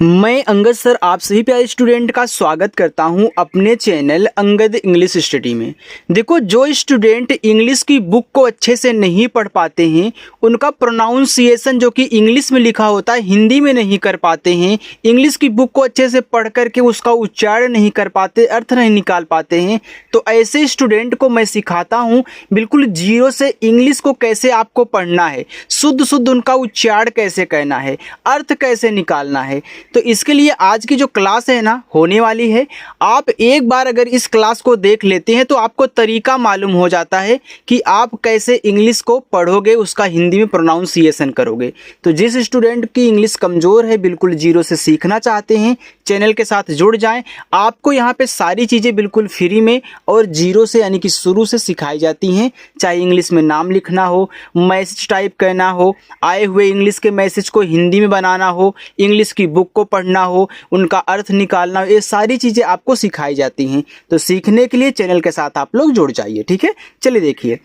मैं अंगद सर आप सभी प्यारे स्टूडेंट का स्वागत करता हूं अपने चैनल अंगद इंग्लिश स्टडी में। देखो, जो स्टूडेंट इंग्लिश की बुक को अच्छे से नहीं पढ़ पाते हैं, उनका प्रोनाउंसिएशन जो कि इंग्लिश में लिखा होता है हिंदी में नहीं कर पाते हैं, इंग्लिश की बुक को अच्छे से पढ़ करके उसका उच्चारण नहीं कर पाते, अर्थ नहीं निकाल पाते हैं, तो ऐसे स्टूडेंट को मैं सिखाता हूँ बिल्कुल जीरो से इंग्लिश को कैसे आपको पढ़ना है, शुद्ध शुद्ध उनका उच्चारण कैसे करना है, अर्थ कैसे निकालना है। तो इसके लिए आज की जो क्लास है ना होने वाली है, आप एक बार अगर इस क्लास को देख लेते हैं तो आपको तरीका मालूम हो जाता है कि आप कैसे इंग्लिश को पढ़ोगे, उसका हिंदी में प्रोनाउंसिएशन करोगे। तो जिस स्टूडेंट की इंग्लिश कमज़ोर है, बिल्कुल जीरो से सीखना चाहते हैं, चैनल के साथ जुड़ जाएं। आपको यहाँ पे सारी चीज़ें बिल्कुल फ्री में और जीरो से यानी कि शुरू से सिखाई जाती हैं। चाहे इंग्लिश में नाम लिखना हो, मैसेज टाइप करना हो, आए हुए इंग्लिश के मैसेज को हिंदी में बनाना हो, इंग्लिश की बुक को पढ़ना हो, उनका अर्थ निकालना हो, ये सारी चीज़ें आपको सिखाई जाती हैं। तो सीखने के लिए चैनल के साथ आप लोग जुड़ जाइए, ठीक है। चलिए देखिए,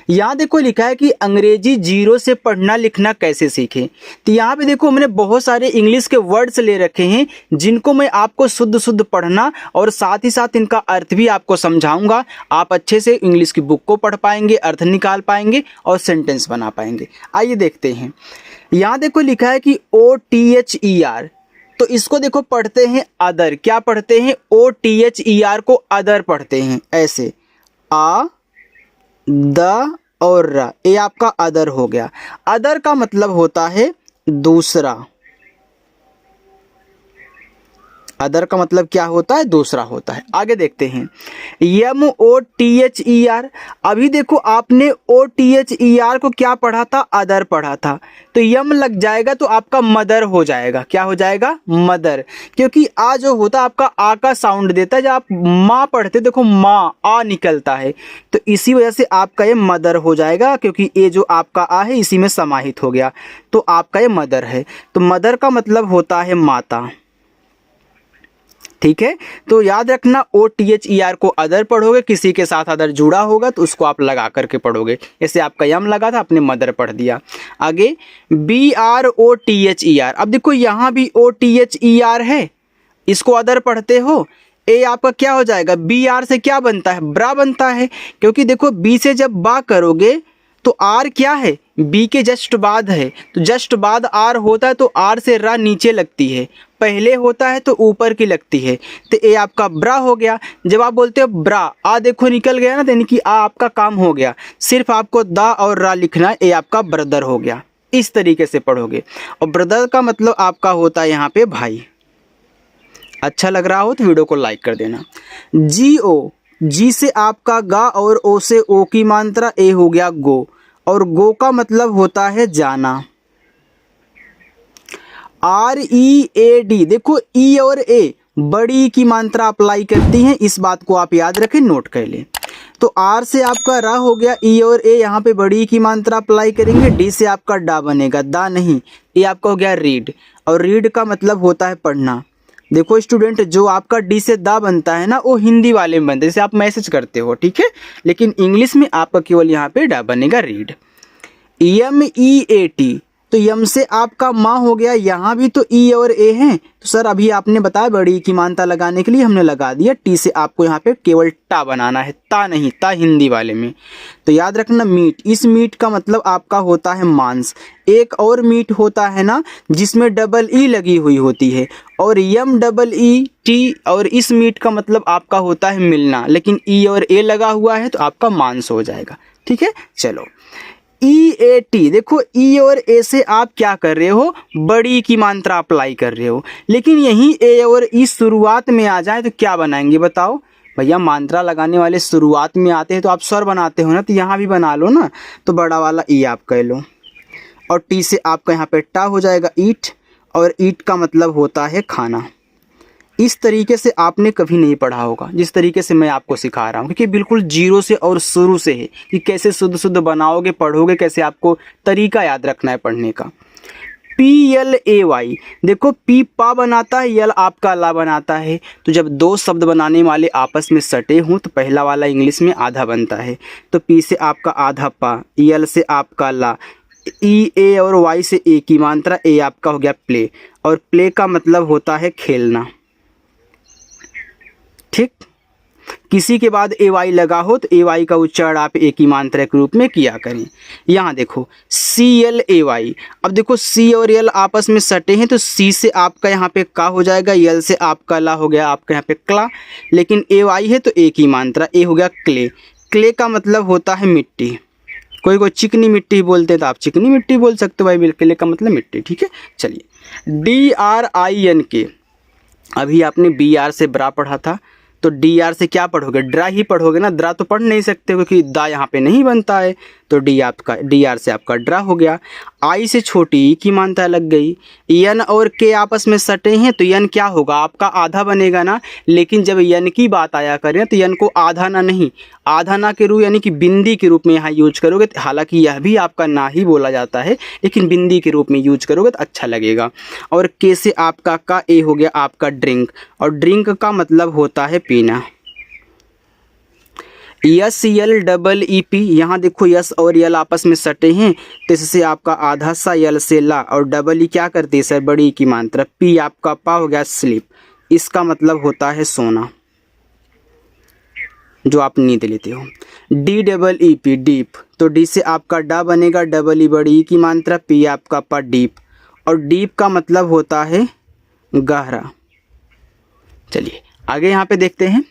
यहाँ देखो लिखा है कि अंग्रेजी जीरो से पढ़ना लिखना कैसे सीखें। तो यहाँ पे देखो मैंने बहुत सारे इंग्लिश के वर्ड्स ले रखे हैं जिनको मैं आपको शुद्ध शुद्ध पढ़ना और साथ ही साथ इनका अर्थ भी आपको समझाऊंगा। आप अच्छे से इंग्लिश की बुक को पढ़ पाएंगे, अर्थ निकाल पाएंगे और सेंटेंस बना पाएंगे। आइए देखते हैं। यहाँ देखो लिखा है कि OTHER, तो इसको देखो पढ़ते हैं अदर। क्या पढ़ते हैं? OTHER को अदर पढ़ते हैं ऐसे, आ द और र, ये आपका अदर हो गया। अदर का मतलब होता है दूसरा। अदर का मतलब क्या होता है? दूसरा होता है। आगे देखते हैं, MOTHER। अभी देखो आपने OTHER को क्या पढ़ा था? अदर पढ़ा था। तो यम लग जाएगा तो आपका मदर हो जाएगा। क्या हो जाएगा? मदर। क्योंकि आ जो होता है आपका आ का साउंड देता है। जब आप माँ पढ़ते देखो माँ आ निकलता है, तो इसी वजह से आपका ये मदर हो जाएगा, क्योंकि ये जो आपका आ है इसी में समाहित हो गया, तो आपका ये मदर है। तो मदर का मतलब होता है माता, ठीक है। तो याद रखना, OTHER को अदर पढ़ोगे, किसी के साथ अदर जुड़ा होगा तो उसको आप लगा करके पढ़ोगे। जैसे आपका यम लगा था, आपने मदर पढ़ दिया। आगे BROTHER। अब देखो यहाँ भी OTHER है, इसको अदर पढ़ते हो, ए आपका क्या हो जाएगा? BR से क्या बनता है? ब्रा बनता है। क्योंकि देखो बी से जब बा करोगे तो आर क्या है? बी के जस्ट बाद है, तो जस्ट बाद आर होता है, तो आर से रा नीचे लगती है, पहले होता है तो ऊपर की लगती है, तो ए आपका ब्रा हो गया। जब आप बोलते हो ब्रा, आ देखो निकल गया ना, यानी कि आ आपका काम हो गया। सिर्फ आपको दा और रा लिखना है, ए आपका ब्रदर हो गया। इस तरीके से पढ़ोगे। और ब्रदर का मतलब आपका होता है यहाँ पे भाई। अच्छा लग रहा हो तो वीडियो को लाइक कर देना। GO, जी से आपका गा और ओ से ओ की मात्रा ए हो गया गो, और गो का मतलब होता है जाना। READ, देखो ई और ए बड़ी की मात्रा अप्लाई करती हैं, इस बात को आप याद रखें, नोट कर लें। तो आर से आपका रा हो गया, ई और ए यहाँ पे बड़ी की मात्रा अप्लाई करेंगे, डी से आपका डा बनेगा, दा नहीं, ये आपका हो गया रीड, और रीड का मतलब होता है पढ़ना। देखो स्टूडेंट, जो आपका डी से दा बनता है ना, वो हिंदी वाले में बनता है, जैसे आप मैसेज करते हो, ठीक है। लेकिन इंग्लिश में आपका केवल यहाँ पे डा बनेगा, रीड। MEAT, तो यम से आपका माँ हो गया, यहाँ भी तो ई और ए हैं, तो सर अभी आपने बताया बड़ी की मानता लगाने के लिए हमने लगा दिया। टी से आपको यहाँ पे केवल टा बनाना है, ता नहीं, ता हिंदी वाले में। तो याद रखना, मीट, इस मीट का मतलब आपका होता है मांस। एक और मीट होता है ना जिसमें डबल ई लगी हुई होती है, और MEET, और इस मीट का मतलब आपका होता है मिलना, लेकिन ई और ए लगा हुआ है तो आपका मांस हो जाएगा, ठीक है। चलो EAT, देखो ई और ए से आप क्या कर रहे हो? बड़ी की मात्रा अप्लाई कर रहे हो। लेकिन यहीं ए और ई शुरुआत में आ जाए तो क्या बनाएंगे बताओ? भैया मात्रा लगाने वाले शुरुआत में आते हैं तो आप स्वर बनाते हो ना, तो यहाँ भी बना लो ना, तो बड़ा वाला ई आप कह लो, और टी से आपका यहाँ पे टा हो जाएगा, ईट, और ईट का मतलब होता है खाना। इस तरीके से आपने कभी नहीं पढ़ा होगा जिस तरीके से मैं आपको सिखा रहा हूँ, क्योंकि बिल्कुल जीरो से और शुरू से है कि कैसे शुद्ध शुद्ध बनाओगे, पढ़ोगे कैसे, आपको तरीका याद रखना है पढ़ने का। PLAY, देखो पी पा बनाता है, यल आपका ला बनाता है। तो जब दो शब्द बनाने वाले आपस में सटे हों तो पहला वाला इंग्लिश में आधा बनता है, तो पी से आपका आधा पा, यल से आपका ला, ई ए और वाई से ए की मात्रा, ए आपका हो गया प्ले, और प्ले का मतलब होता है खेलना। ठीक, किसी के बाद ए वाई लगा हो तो ए वाई का उच्चारण आप ए की मात्रा के रूप में किया करें। यहाँ देखो सी एल ए वाई, अब देखो सी और एल आपस में सटे हैं तो सी से आपका यहाँ पे का हो जाएगा, एल से आपका ला हो गया आपका यहाँ पे क्ला, लेकिन ए वाई है तो ए की मात्रा, ए हो गया क्ले। क्ले का मतलब होता है मिट्टी, कोई चिकनी मिट्टी बोलते हैं तो आप चिकनी मिट्टी बोल सकते हो भाई, क्ले का मतलब मिट्टी। ठीक है, चलिए डी आर आई एन के, अभी आपने बी आर से ब्रा पढ़ा था तो डी आर से क्या पढ़ोगे, ड्रा ही पढ़ोगे ना, द्रा तो पढ़ नहीं सकते क्योंकि दा यहाँ पे नहीं बनता है, तो डी आर से आपका ड्रा हो गया। आई से छोटी ई की मात्रा लग गई, एन और के आपस में सटे हैं तो एन क्या होगा आपका आधा बनेगा ना, लेकिन जब एन की बात आया करें तो एन को आधा ना नहीं, आधा ना के रूप यानी कि बिंदी के रूप में यहाँ यूज करोगे, हालांकि यह भी आपका ना ही बोला जाता है लेकिन बिंदी के रूप में यूज करोगे तो अच्छा लगेगा। और के से आपका का ए हो गया आपका ड्रिंक, और ड्रिंक का मतलब होता है पीना। S L double E P, यहाँ देखो यस और यल आपस में सटे हैं तो इससे आपका आधा सा यल से ला, और डबल ई क्या करती है सर, बड़ी की मात्रा, पी आपका पा हो गया स्लीप, इसका मतलब होता है सोना, जो आप नींद लेते हो। D double E P deep, तो डी से आपका डा बनेगा, डबल ई बड़ी ई की मात्रा, पी आपका पा डीप, और डीप का मतलब होता है गहरा। चलिए आगे यहाँ पे देखते हैं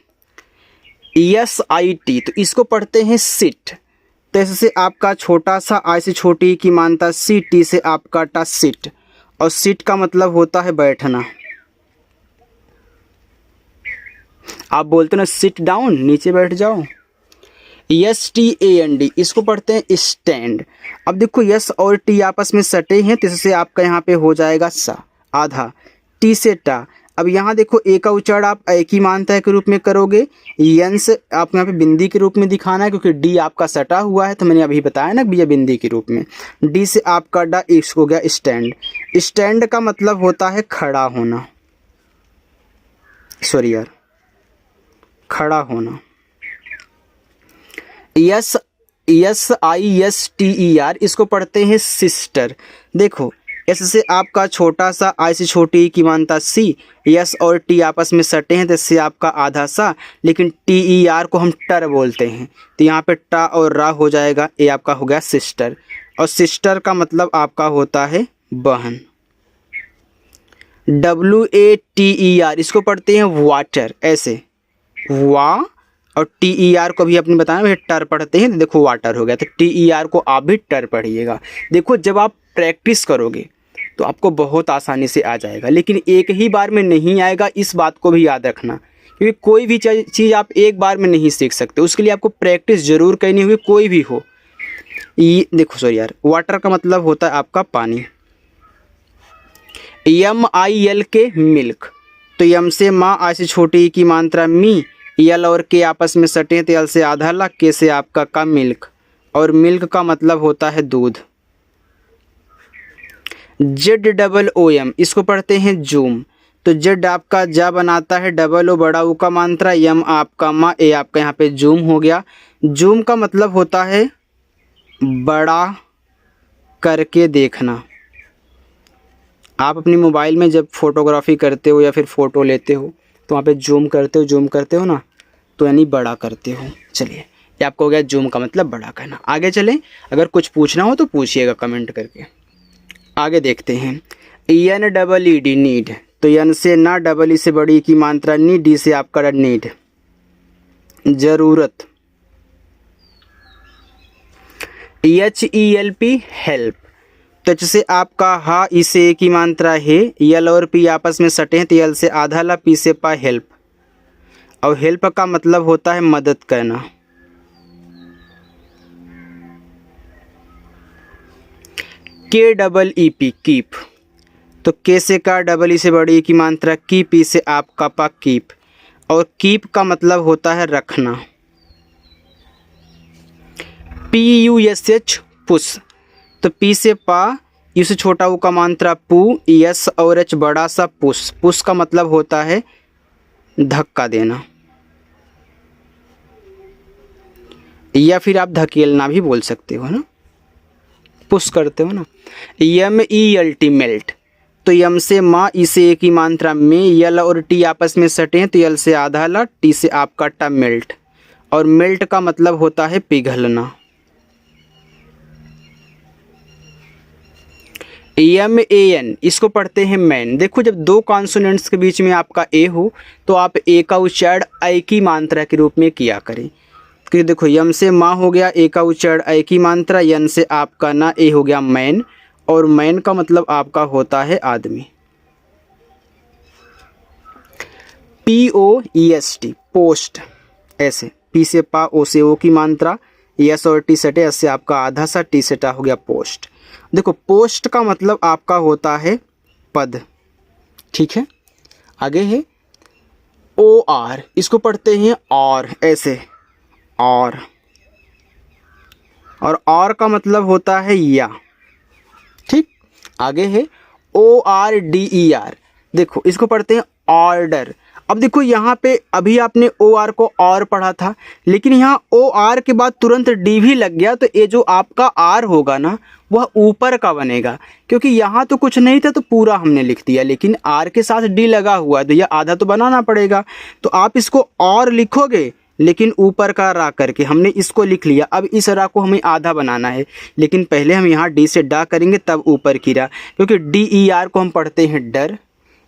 एस आई टी, तो इसको पढ़ते हैं सिट, तो इससे आपका छोटा सा आई से छोटी की मानता, सी टी से आपका टा सिट, और सिट का मतलब होता है बैठना, आप बोलते हो ना सिट डाउन, नीचे बैठ जाओ। S T A N D, इसको पढ़ते हैं स्टैंड, अब देखो यस और टी आपस में सटे हैं तो इससे आपका यहाँ पे हो जाएगा सा आधा, टी से टा, अब यहाँ देखो ए का उच्चारण आप ए की मात्रा के रूप में करोगे, एन से आप यहाँ पे बिंदी के रूप में दिखाना है क्योंकि डी आपका सटा हुआ है, तो मैंने अभी बताया ना भैया बिंदी के रूप में। डी से आपका डा इसको हो गया स्टैंड, स्टैंड का मतलब होता है खड़ा होना, सॉरी यार खड़ा होना। Yes yes I S T E R, इसको पढ़ते हैं सिस्टर, देखो एस से आपका छोटा सा, आई से छोटी की मानता सी, यस और टी आपस में सटे हैं तो इससे आपका आधा सा, लेकिन टी ई आर को हम टर बोलते हैं तो यहाँ पे टा और रा हो जाएगा, ये आपका हो गया सिस्टर, और सिस्टर का मतलब आपका होता है बहन। W A T E R, इसको पढ़ते हैं वाटर, ऐसे वा, और टी ई आर को भी अपने बताया भैया टर पढ़ते हैं तो देखो वाटर हो गया, तो टी ई आर को आप भी टर पढ़िएगा। देखो जब आप प्रैक्टिस करोगे तो आपको बहुत आसानी से आ जाएगा, लेकिन एक ही बार में नहीं आएगा, इस बात को भी याद रखना, क्योंकि कोई भी चीज़ आप एक बार में नहीं सीख सकते, उसके लिए आपको प्रैक्टिस जरूर करनी होगी, कोई भी हो। ये देखो सॉरी यार, वाटर का मतलब होता है आपका पानी। एम आई एल के मिल्क, तो यम से माँ, आई से छोटी की मात्रा मी, यल और के आपस में सटे तो यल से आधा ला, के से आपका का मिल्क, और मिल्क का मतलब होता है दूध। जेड डबल ओ एम, इसको पढ़ते हैं जूम, तो जेड आपका जा बनाता है, डबल ओ बड़ा ऊ का मात्रा, यम आपका मा, ए आपका यहाँ पे जूम हो गया। जूम का मतलब होता है बड़ा करके देखना, आप अपनी मोबाइल में जब फोटोग्राफी करते हो या फिर फ़ोटो लेते हो तो वहाँ पे जूम करते हो ना, तो यानी बड़ा करते हो। चलिए ये आपको हो गया जूम का मतलब बड़ा करना। आगे चलें, अगर कुछ पूछना हो तो पूछिएगा कमेंट करके। आगे देखते हैं N double E D need, तो एन से ना, डबल ई से बड़ी की मात्रा नी, डी से आपका नीड जरूरत। H E L P help, तो एच से आपका हा, ई से की मात्रा है, यल और पी आपस में सटे हैं तो यल से आधा ला, पी से पा हेल्प, और हेल्प का मतलब होता है मदद करना। के डबल ई पी कीप, तो के से का, डबल ई से बड़ी की मात्रा की, पी से आपका पा कीप, और कीप का मतलब होता है रखना। P U S H push, तो पी से पा, यू से छोटा ऊ का मात्रा पू, यस और एच बड़ा सा पुश, पुश का मतलब होता है धक्का देना, या फिर आप धकेलना भी बोल सकते हो ना। पुश करते हो ना। MELT मेल्ट, तो यम से मा, ई से एक ही मात्रा में, यल और टी आपस में सटे हैं तो यल से आधा ला, टी से आपका टा मेल्ट, और मेल्ट का मतलब होता है पिघलना। MAN इसको पढ़ते हैं मैन। देखो जब दो कॉन्सोनेंट्स के बीच में आपका ए हो तो आप ए का उच्चारण ऐ की मात्रा के रूप में किया करें। क्योंकि देखो यम से माँ हो गया, ए का उच्चारण ऐ की मात्रा, यन से आपका ना ए हो गया मैन, और मैन का मतलब आपका होता है आदमी। POEST पोस्ट, ऐसे पी से पा, ओ से ओ की मात्रा, यस और टी सटे, एस से आपका आधा सा, टी से टा हो गया पोस्ट। देखो पोस्ट का मतलब आपका होता है पद, ठीक है। आगे है OR, इसको पढ़ते हैं और, ऐसे और का मतलब होता है या, ठीक। आगे है ORDER, देखो इसको पढ़ते हैं ऑर्डर। अब देखो यहाँ पे अभी आपने OR को और पढ़ा था, लेकिन यहाँ OR के बाद तुरंत D भी लग गया, तो ये जो आपका R होगा ना वह ऊपर का बनेगा, क्योंकि यहाँ तो कुछ नहीं था तो पूरा हमने लिख दिया, लेकिन R के साथ D लगा हुआ है तो यह आधा तो बनाना पड़ेगा। तो आप इसको और लिखोगे लेकिन ऊपर का रा करके, हमने इसको लिख लिया। अब इस रा को हमें आधा बनाना है, लेकिन पहले हम यहाँ D से डा करेंगे तब ऊपर की रा, क्योंकि DER को हम पढ़ते हैं डर,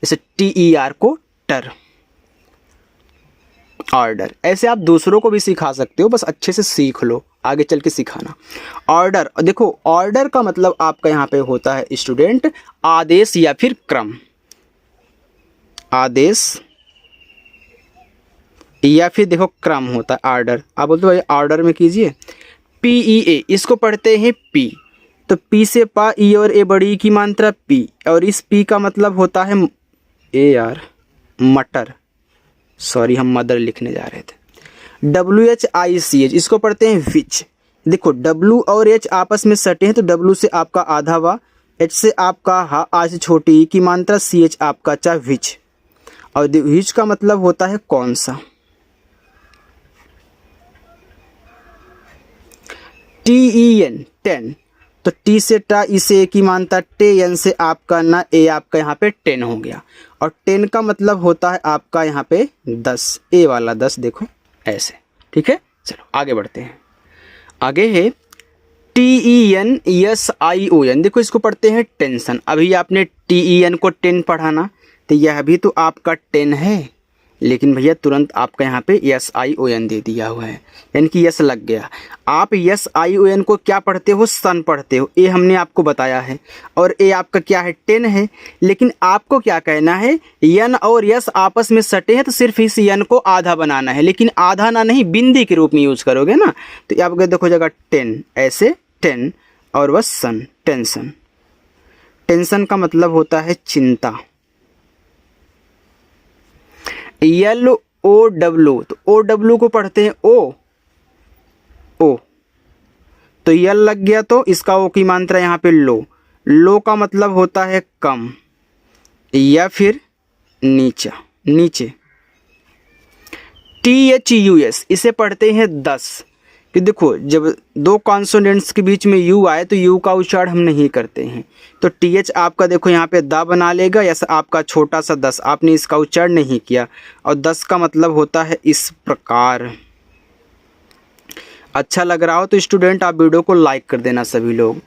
जैसे TER को टर, ऑर्डर। ऐसे आप दूसरों को भी सिखा सकते हो, बस अच्छे से सीख लो, आगे चल के सिखाना। ऑर्डर, देखो ऑर्डर का मतलब आपका यहाँ पे होता है स्टूडेंट आदेश या फिर क्रम, आदेश या फिर देखो क्रम होता है ऑर्डर। आप बोलते हो भाई ऑर्डर में कीजिए। PEA, इसको पढ़ते हैं पी, तो पी से पा, ई और ए बड़ी की मात्रा पी, और इस पी का मतलब होता है ए यार मटर, सॉरी हम मदर लिखने जा रहे थे। WHICH, इसको पढ़ते हैं विच। देखो W और H आपस में सटे हैं तो W से आपका आधा वा, H से आपका हा, आ से छोटी की मात्रा, CH आपका चा, विच। और विच का मतलब होता है कौन सा। TEN टेन, तो टी से टा, ई से एक ही मानता, टे, एन से आपका ना, ए आपका यहाँ पे 10 हो गया, और 10 का मतलब होता है आपका यहाँ पे 10, ए वाला 10, देखो ऐसे, ठीक है। चलो आगे बढ़ते हैं। आगे है TENSION, देखो इसको पढ़ते हैं टेंशन। अभी आपने TEN को 10 पढ़ाना, तो यह भी तो आपका 10 है, लेकिन भैया तुरंत आपका यहाँ पे SION दे दिया हुआ है, यानी कि यस लग गया। आप SION को क्या पढ़ते हो, सन पढ़ते हो। ए हमने आपको बताया है, और ए आपका क्या है 10 है, लेकिन आपको क्या कहना है, यन और यस आपस में सटे हैं तो सिर्फ इस यन को आधा बनाना है, लेकिन आधा ना नहीं बिंदी के रूप में यूज करोगे ना, तो आप देखो जगह 10, ऐसे 10 और बस सन, टेंशन। टेंशन का मतलब होता है चिंता। LOW, तो OW को पढ़ते हैं ओ, तो यल लग गया तो इसका ओ की मात्रा यहाँ पे लो। लो का मतलब होता है कम या फिर नीचा, नीचे। THUS, इसे पढ़ते हैं 10, कि देखो जब दो कॉन्सोनेंट्स के बीच में यू आए तो यू का उच्चारण हम नहीं करते हैं, तो TH आपका देखो यहाँ पे दा बना लेगा, या आपका छोटा सा 10, आपने इसका उच्चारण नहीं किया, और 10 का मतलब होता है इस प्रकार। अच्छा लग रहा हो तो स्टूडेंट आप वीडियो को लाइक कर देना सभी लोग।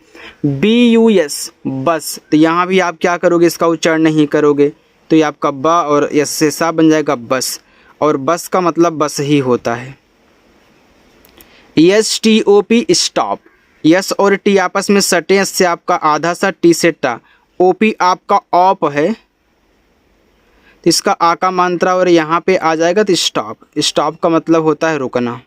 BUS बस, तो यहाँ भी आप क्या करोगे, इसका उच्चारण नहीं करोगे, तो ये आपका बा और यस से सा बन जाएगा बस, और बस का मतलब बस ही होता है। STOP स्टॉप, यस और टी आपस में सटे, एस से आपका आधा सा, टी से टा, OP आपका ऑप है, तो इसका आ का मात्रा और यहाँ पे आ जाएगा तो स्टॉप। स्टॉप का मतलब होता है रुकना।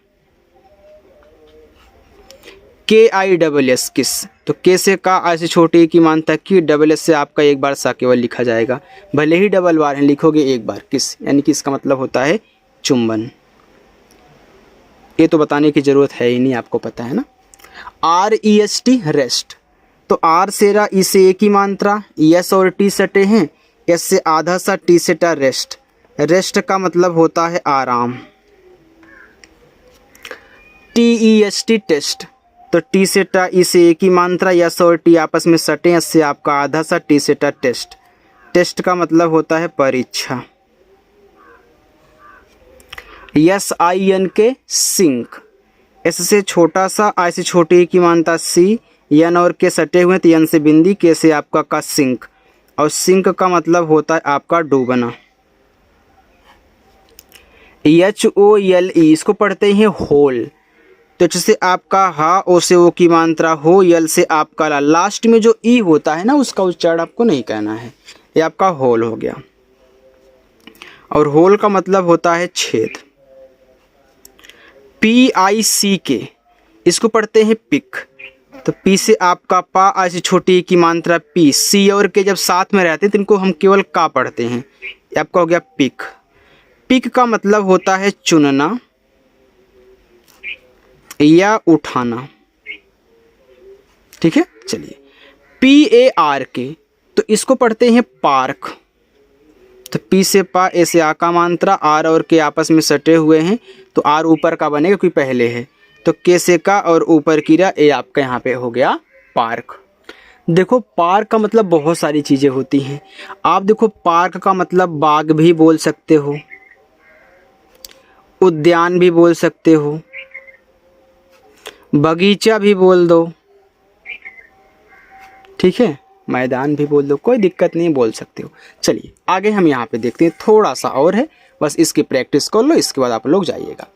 KISS किस, तो के से का, आ से छोटी की मानता की, डबल एस से आपका एक बार सा केवल लिखा जाएगा, भले ही डबल बार है लिखोगे एक बार किस, यानी कि इसका मतलब होता है चुंबन। ये तो बताने की ज़रूरत है ही नहीं, आपको पता है ना। REST रेस्ट, तो आर से रा, ई से एक ही मात्रा, यस और टी सटे हैं, एस से आधा सा, टी से टा, रेस्ट। रेस्ट का मतलब होता है आराम। TEST टेस्ट, तो टी से टा ई से एक ही मात्रा, यस और टी आपस में सटे, इससे आपका आधा सा, टी से टा टेस्ट। टेस्ट का मतलब होता है परीक्षा। यस आई एन के सिंक, एस से छोटा सा, आई से छोटी की मानता सी, एन और के सटे हुए तो एन से बिंदी, के से आपका का सिंक, और सिंक का मतलब होता है आपका डूबना। एच ओ एल ई इसको पढ़ते हैं होल, तो एच से आपका हा, ओ से ओ की मात्रा हो, यल से आपका ला, लास्ट में जो ई होता है ना उसका उच्चारण आपको नहीं कहना है, ये आपका होल हो गया। और होल का मतलब होता है छेद। पी आई सी के इसको पढ़ते हैं पिक, तो पी से आपका पा, आई से छोटी की मात्रा पी, सी और के जब साथ में रहते हैं तो इनको हम केवल का पढ़ते हैं, ये आपका हो गया पिक। पिक का मतलब होता है चुनना या उठाना, ठीक है। चलिए पी ए आर के, तो इसको पढ़ते हैं पार्क, तो पी से पा, ए से आ का मात्रा, आर और के आपस में सटे हुए हैं तो आर ऊपर का बनेगा क्योंकि पहले है, तो के से का और ऊपर की रा, ए आपका यहाँ पे हो गया पार्क। देखो पार्क का मतलब बहुत सारी चीज़ें होती हैं। आप देखो पार्क का मतलब बाग भी बोल सकते हो, उद्यान भी बोल सकते हो, बगीचा भी बोल दो, ठीक है, मैदान भी बोल दो, कोई दिक्कत नहीं, बोल सकते हो। चलिए आगे हम यहाँ पे देखते हैं, थोड़ा सा और है, बस इसकी प्रैक्टिस कर लो, इसके बाद आप लोग जाइएगा।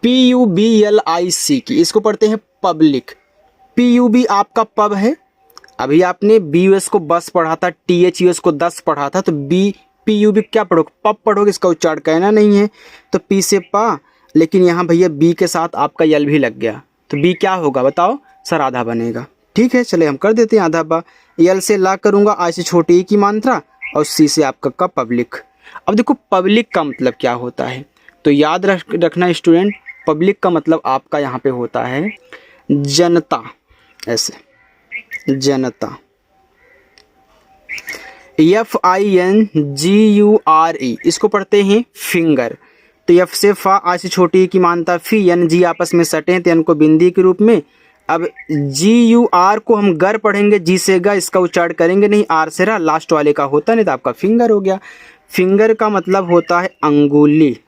PUBLIC की इसको पढ़ते हैं पब्लिक। PUB आपका पब है, अभी आपने BUS को बस पढ़ा था, THUS को 10 पढ़ा था, तो PUB क्या पढ़ोगे, पब पढ़ोगे, इसका उच्चारण कहना नहीं है, तो पी से पा, लेकिन यहाँ भैया बी के साथ आपका यल भी लग गया, तो बी क्या होगा बताओ सर, आधा बनेगा, ठीक है। चले हम कर देते हैं आधा बा, यल से ला करूँगा, आई से छोटी की मात्रा, और सी से आपका का पब्लिक। अब देखो पब्लिक का मतलब क्या होता है, तो याद रखना स्टूडेंट, पब्लिक का मतलब आपका यहाँ पे होता है जनता, ऐसे जनता। FINGURE इसको पढ़ते हैं फिंगर, तो एफ से फा, आई से छोटी की मानता फी, एन जी आपस में सटे हैं तो एन को बिंदी के रूप में। अब GUR को हम गर पढ़ेंगे, जी से गा, इसका उच्चारण करेंगे नहीं, आर से रहा, लास्ट वाले का होता नहीं तो आपका फिंगर हो गया। फिंगर का मतलब होता है अंगुली।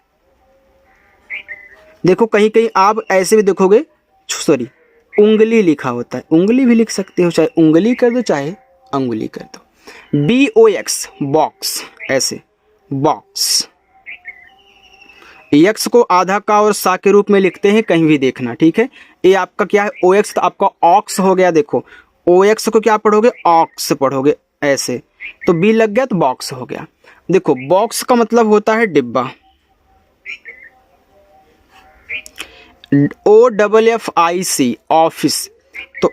देखो कहीं कहीं आप ऐसे भी देखोगे, सॉरी उंगली लिखा होता है, उंगली भी लिख सकते हो, चाहे उंगली कर दो चाहे अंगुली कर दो। BOX बॉक्स, ऐसे बॉक्स। एक्स को आधा का और सा के रूप में लिखते हैं, कहीं भी देखना, ठीक है। ये आपका क्या है OX, तो आपका ऑक्स हो गया। देखो OX को क्या पढ़ोगे, ऑक्स पढ़ोगे, ऐसे, तो बी लग गया तो बॉक्स हो गया। देखो बॉक्स का मतलब होता है डिब्बा, OFFIC ऑफिस, तो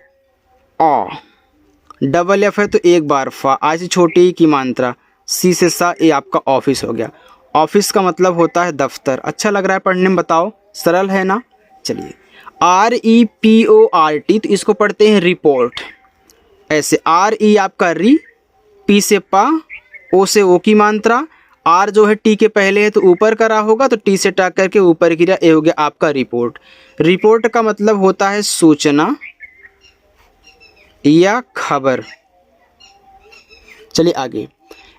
डबल एफ है तो एक बार फा, आई से छोटी की मात्रा, सी से सा, ये आपका ऑफिस हो गया। ऑफिस का मतलब होता है दफ्तर। अच्छा लग रहा है पढ़ने में, बताओ सरल है ना। चलिए REPORT, तो इसको पढ़ते हैं रिपोर्ट, ऐसे RE आपका री, पी से पा, ओ से ओ की मात्रा, आर जो है टी के पहले है तो ऊपर करा होगा, तो टी से टा करके ऊपर गिरा, ए हो गया आपका रिपोर्ट। रिपोर्ट का मतलब होता है सूचना या खबर। चलिए आगे,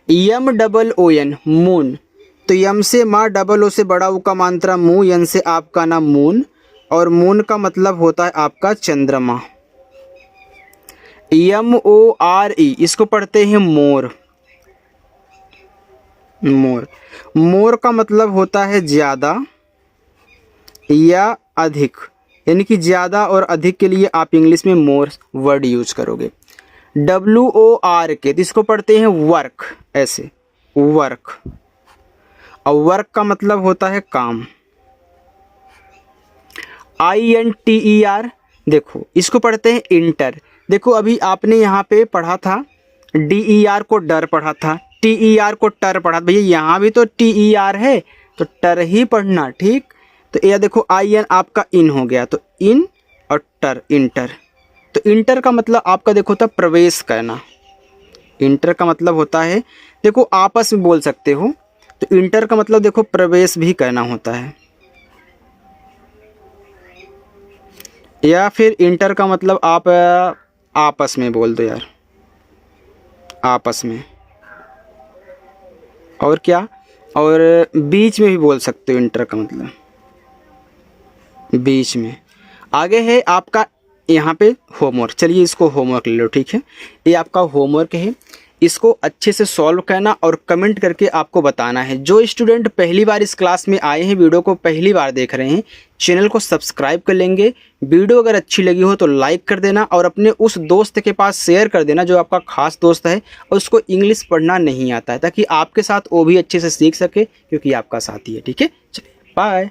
MOON मून, तो यम से माँ, डबल ओ से बड़ा ऊ का मात्रा मुँह, यन से आपका नाम मून, और मून का मतलब होता है आपका चंद्रमा। MORE इसको पढ़ते हैं मोर। मोर, मोर का मतलब होता है ज़्यादा या अधिक, यानी कि ज़्यादा और अधिक के लिए आप इंग्लिश में मोर वर्ड यूज करोगे। WORK, तो इसको पढ़ते हैं वर्क, ऐसे वर्क, और वर्क का मतलब होता है काम। INTER, देखो इसको पढ़ते हैं इंटर। देखो अभी आपने यहाँ पे पढ़ा था DER को डर पढ़ा था, TER को टर पढ़ा, भैया यहाँ भी तो TER है तो टर ही पढ़ना, ठीक। तो यह देखो IN आपका इन हो गया, तो इन और टर, इंटर। तो इंटर का मतलब आपका देखो था प्रवेश करना। इंटर का मतलब होता है, देखो आपस में बोल सकते हो, तो इंटर का मतलब देखो प्रवेश भी करना होता है। या फिर इंटर का मतलब आप आपस में बोल दो यार, आपस में। और क्या, और बीच में भी बोल सकते हो, इंटर का मतलब बीच में। आगे है आपका यहाँ पे होमवर्क। चलिए इसको होमवर्क ले लो, ठीक है। ये आपका होमवर्क है, इसको अच्छे से सॉल्व करना और कमेंट करके आपको बताना है। जो स्टूडेंट पहली बार इस क्लास में आए हैं, वीडियो को पहली बार देख रहे हैं, चैनल को सब्सक्राइब कर लेंगे। वीडियो अगर अच्छी लगी हो तो लाइक कर देना और अपने उस दोस्त के पास शेयर कर देना जो आपका खास दोस्त है और उसको इंग्लिश पढ़ना नहीं आता है, ताकि आपके साथ वो भी अच्छे से सीख सके, क्योंकि आपका साथी है, ठीक है। चलिए बाय।